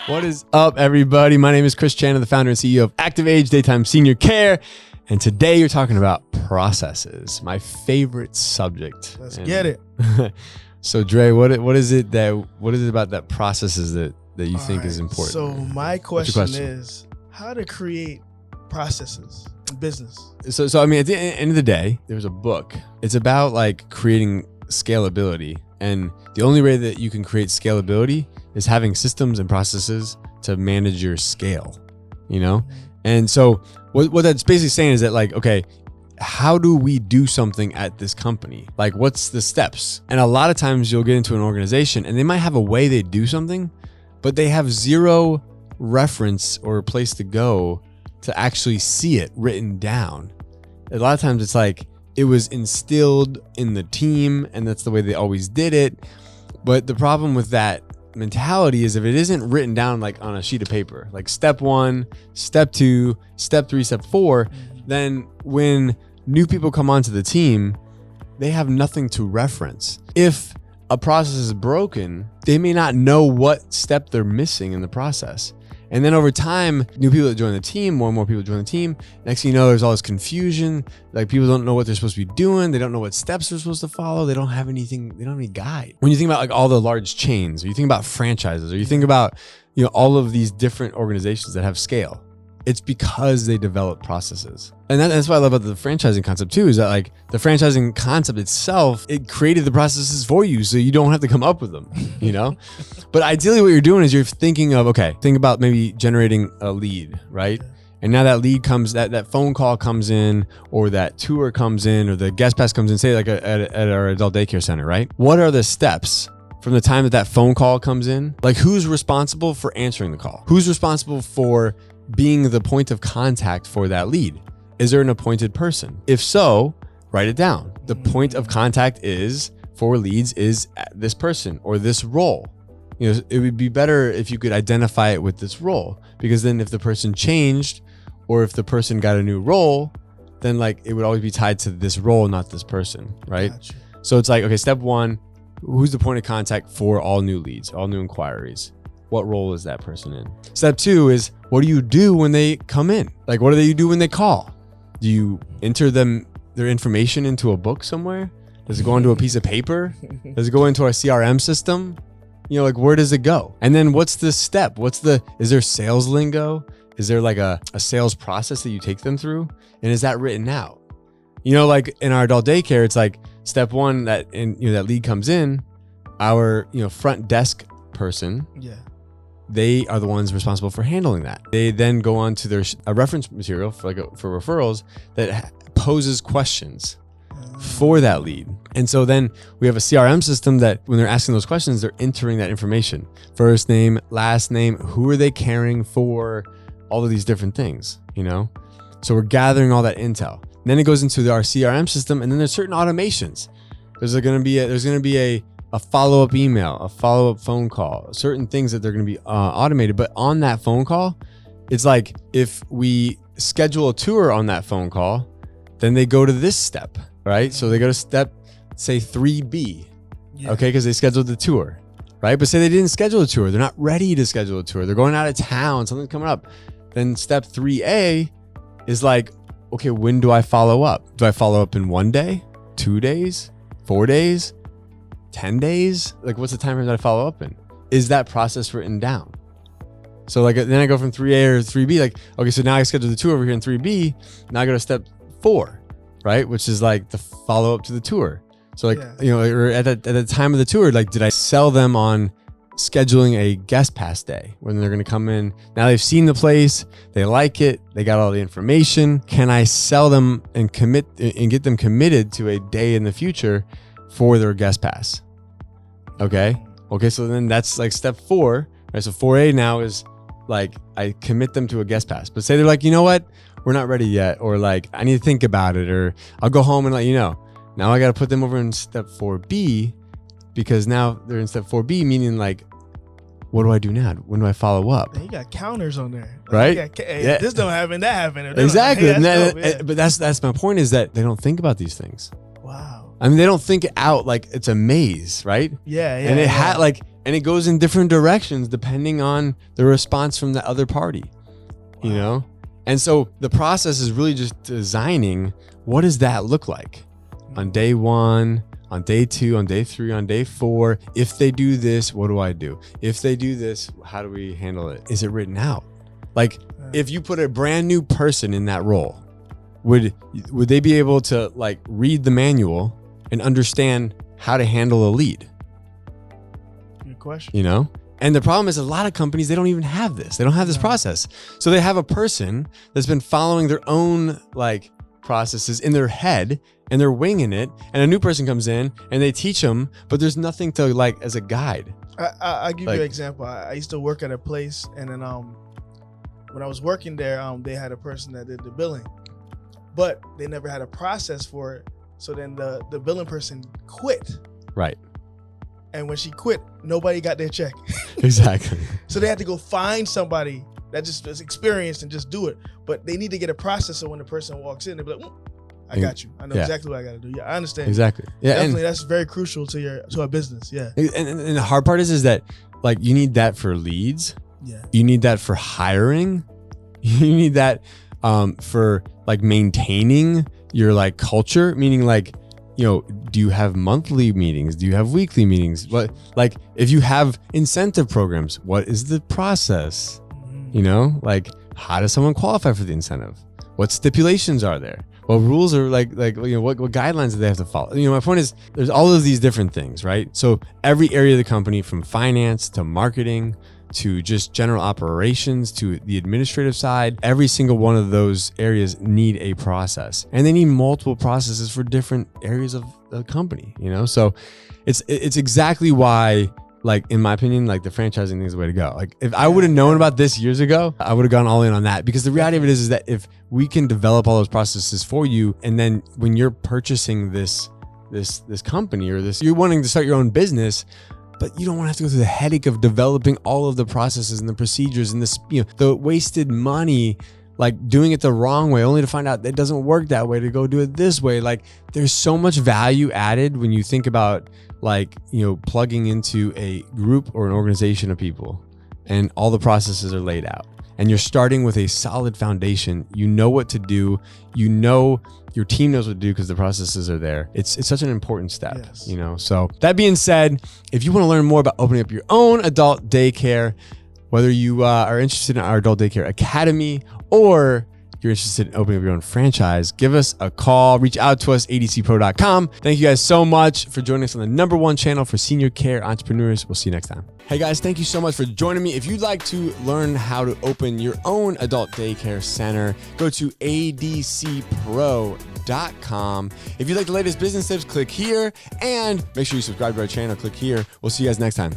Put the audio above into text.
What is up, everybody? My name is Chris Chan, the founder and CEO of Active Age Daytime Senior Care. And today you're talking about processes, my favorite subject. Let's get it. So Dre, what is it about that processes that you think is important? So my question is how to create processes in business. So I mean, at the end of the day, there's a book. It's about like creating scalability. And the only way that you can create scalability is having systems and processes to manage your scale, you know? And so what that's basically saying is that like, okay, how do we do something at this company? Like, what's the steps? And a lot of times you'll get into an organization and they might have a way they do something, but they have zero reference or place to go to actually see it written down. A lot of times it's like, it was instilled in the team and that's the way they always did it. But the problem with that mentality is if it isn't written down like on a sheet of paper, like step 1, step 2, step 3, step 4, then when new people come onto the team, they have nothing to reference. If a process is broken, they may not know what step they're missing in the process. And then over time, new people that join the team, more and more people join the team. Next thing you know, there's all this confusion. Like people don't know what they're supposed to be doing. They don't know what steps they're supposed to follow. They don't have anything. They don't have any guide. When you think about like all the large chains, or you think about franchises, or you think about, you know, all of these different organizations that have scale, it's because they develop processes. And that's what I love about the franchising concept too, is that like the franchising concept itself, it created the processes for you so you don't have to come up with them, you know? But ideally what you're doing is you're thinking of, okay, think about maybe generating a lead, right? And now that lead comes, that phone call comes in, or that tour comes in, or the guest pass comes in, say like at our adult daycare center, right? What are the steps from the time that phone call comes in? Like who's responsible for answering the call? Who's responsible for being the point of contact for that lead? Is there an appointed person? If so, write it down. The point of contact is for leads is this person or this role. You know, it would be better if you could identify it with this role, because then if the person changed or if the person got a new role, then like it would always be tied to this role, not this person, right? Gotcha. So it's like, okay, step 1, who's the point of contact for all new leads, all new inquiries? What role is that person in? Step 2 is, what do you do when they come in? Like, what do you do when they call? Do you enter their information into a book somewhere? Does it go into a piece of paper? Does it go into our CRM system? You know, like where does it go? And then what's the step? Is there sales lingo? Is there like a sales process that you take them through? And is that written out? You know, like in our adult daycare, it's like step 1 that lead comes in, our, front desk person. Yeah. They are the ones responsible for handling that. They then go on to their reference material for referrals that poses questions for that lead. And so then we have a CRM system that when they're asking those questions, they're entering that information. First name, last name, who are they caring for, all of these different things, you know? So we're gathering all that intel. And then it goes into our CRM system, and then there's certain automations. There's going to be a follow-up email, a follow-up phone call, certain things that they're going to be automated. But on that phone call, it's like if we schedule a tour on that phone call, then they go to this step, right? So they go to step, say 3B, okay? Because they scheduled the tour, right? But say they didn't schedule a tour. They're not ready to schedule a tour. They're going out of town, something's coming up. Then step 3A is like, okay, when do I follow up? Do I follow up in 1 day, 2 days, 4 days? 10 days? Like what's the time frame that I follow up in? Is that process written down? So like then I go from 3A or 3B, like, okay, so now I schedule the tour over here in 3B. Now I go to step 4, right? Which is like the follow up to the tour. So like, or at the time of the tour, like did I sell them on scheduling a guest pass day when they're going to come in? Now they've seen the place, they like it, they got all the information. Can I sell them and get them committed to a day in the future for their guest pass? Okay, so then that's like step 4, right? So 4A now is like I commit them to a guest pass. But say they're like, you know what, we're not ready yet, or like I need to think about it, or I'll go home and let you know. Now I got to put them over in step 4B, because now they're in step 4B, meaning like, what do I do now? When do I follow up? You got counters on there, right? This don't happen, that happened. Exactly. But that's my point, is that they don't think about these things. Wow. I mean, they don't think it out like it's a maze, right? Yeah. And it had like And it goes in different directions depending on the response from the other party, you know? And so the process is really just designing, what does that look like on day 1, on day 2, on day 3, on day 4? If they do this, what do I do? If they do this, how do we handle it? Is it written out? Like, if you put a brand new person in that role, would they be able to like read the manual and understand how to handle a lead? Good question. You know? And the problem is a lot of companies, they don't even have this. They don't have this process. So they have a person that's been following their own like processes in their head and they're winging it. And a new person comes in and they teach them, but there's nothing to like as a guide. I'll give you an example. I used to work at a place, and then when I was working there, they had a person that did the billing, but they never had a process for it. So then the billing person quit. Right. And when she quit, nobody got their check. Exactly. So they had to go find somebody that just is experienced and just do it. But they need to get a process so when the person walks in, they'll be like, I got you. I know exactly what I got to do. Yeah, I understand. Exactly. Yeah, definitely. That's very crucial to our business. Yeah. And the hard part is that like you need that for leads. Yeah. You need that for hiring. You need that for like maintaining your like culture, meaning like, you know, do you have monthly meetings? Do you have weekly meetings? What, like, if you have incentive programs, what is the process? You know, like, how does someone qualify for the incentive? What stipulations are there? What rules are like, you know, what guidelines do they have to follow? You know, my point is there's all of these different things, right? So every area of the company, from finance to marketing to just general operations to the administrative side, every single one of those areas need a process, and they need multiple processes for different areas of the company, you know? So it's exactly why, like, in my opinion, like the franchising thing is the way to go. Like if I would have known about this years ago, I would have gone all in on that, because the reality of it is that if we can develop all those processes for you, and then when you're purchasing this company or you're wanting to start your own business, but you don't want to have to go through the headache of developing all of the processes and the procedures and this, you know, the wasted money, like doing it the wrong way, only to find out that it doesn't work that way, to go do it this way. Like there's so much value added when you think about like, you know, plugging into a group or an organization of people and all the processes are laid out. And you're starting with a solid foundation. You know what to do. You know your team knows what to do because the processes are there. It's such an important step, you know? So that being said, if you want to learn more about opening up your own adult daycare, whether you are interested in our Adult Daycare Academy or you're interested in opening up your own franchise, give us a call, reach out to us, adcpro.com. Thank you guys so much for joining us on the #1 channel for senior care entrepreneurs. We'll see you next time. Hey guys, thank you so much for joining me. If you'd like to learn how to open your own adult daycare center, go to adcpro.com. If you'd like the latest business tips, click here, and make sure you subscribe to our channel, click here. We'll see you guys next time.